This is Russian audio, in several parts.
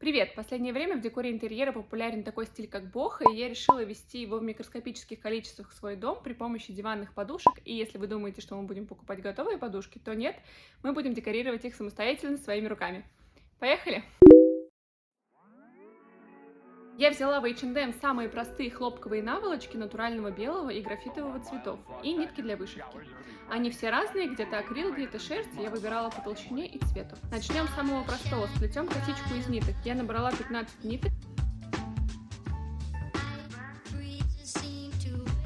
Привет! В последнее время в декоре интерьера популярен такой стиль, как бохо, и я решила ввести его в микроскопических количествах в свой дом при помощи диванных подушек. И если вы думаете, что мы будем покупать готовые подушки, то нет, мы будем декорировать их самостоятельно своими руками. Поехали! Я взяла в H&M самые простые хлопковые наволочки натурального белого и графитового цветов и нитки для вышивки. Они все разные, где-то акрил, где-то шерсть, и я выбирала по толщине и цвету. Начнем с самого простого, сплетем косичку из ниток. Я набрала 15 ниток,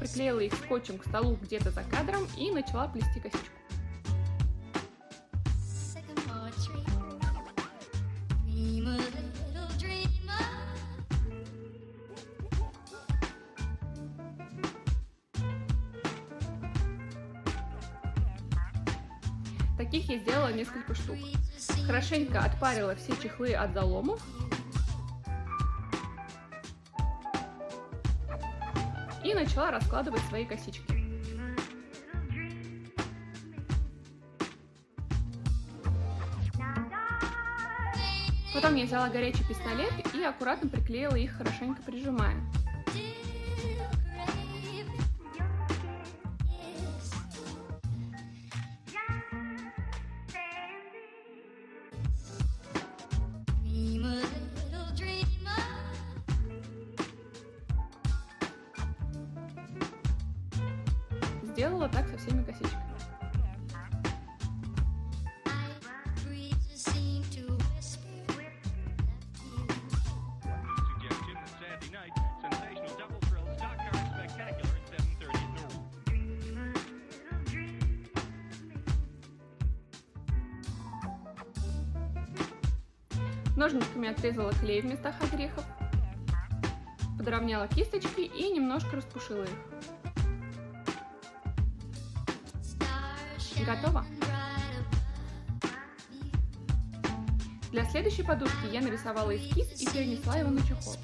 приклеила их скотчем к столу где-то за кадром и начала плести косичку. Таких я сделала несколько штук. Хорошенько отпарила все чехлы от заломов. И начала раскладывать свои косички. Потом я взяла горячий пистолет и аккуратно приклеила их, хорошенько прижимая. Сделала так со всеми косичками. Ножничками отрезала клей в местах огрехов, подровняла кисточки и немножко распушила их. Готово! Для следующей подушки я нарисовала эскиз и перенесла его на чехол.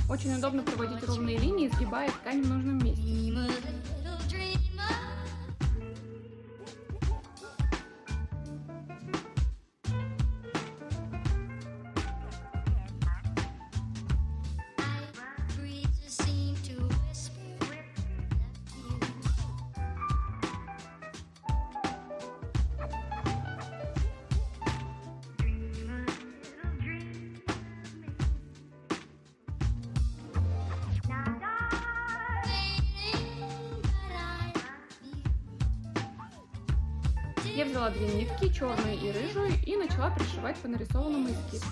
Очень удобно проводить ровные линии, сгибая ткань в нужном месте. Я взяла две нитки, черную и рыжую, и начала пришивать по нарисованному эскизу.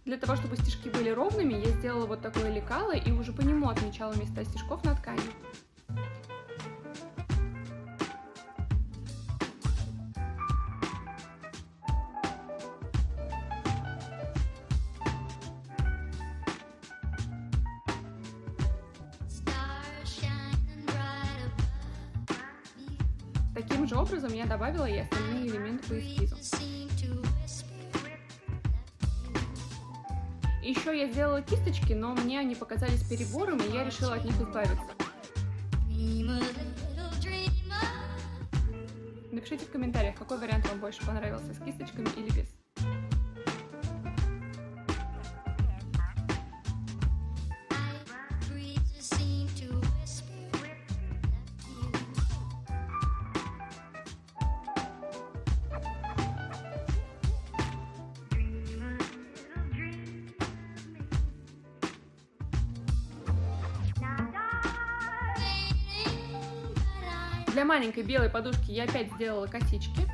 Для того, чтобы стежки были ровными, я сделала вот такое лекало и уже по нему отмечала места стежков на ткани. Таким же образом я добавила и остальные элементы по эскизу. Еще я сделала кисточки, но мне они показались перебором, и я решила от них избавиться. Напишите в комментариях, какой вариант вам больше понравился, с кисточками или без. Для маленькой белой подушки я опять сделала косички.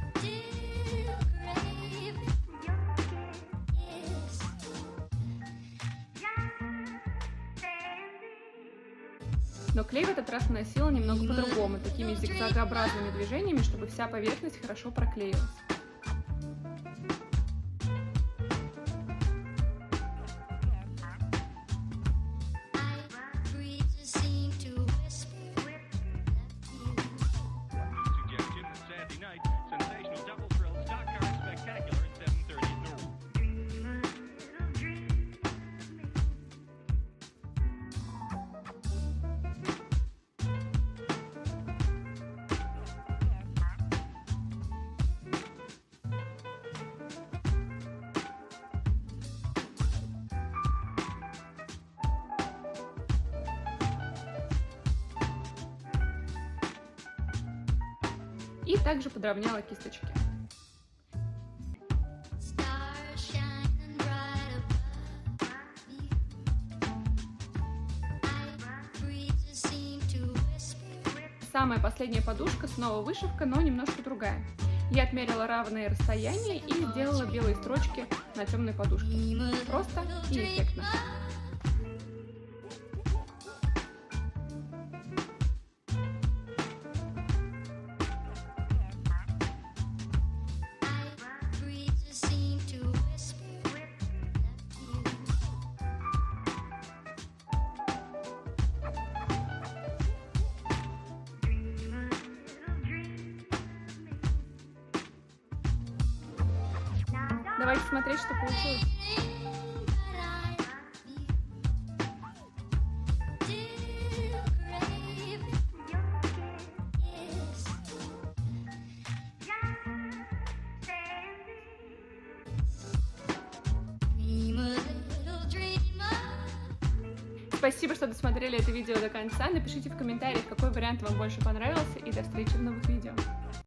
Но клей в этот раз наносила немного по-другому, такими зигзагообразными движениями, чтобы вся поверхность хорошо проклеилась. И также подровняла кисточки. Самая последняя подушка, снова вышивка, но немножко другая. Я отмерила равные расстояния и сделала белые строчки на темной подушке. Просто и эффектно. Давайте смотреть, что получилось. Спасибо, что досмотрели это видео до конца. Напишите в комментариях, какой вариант вам больше понравился, и до встречи в новых видео.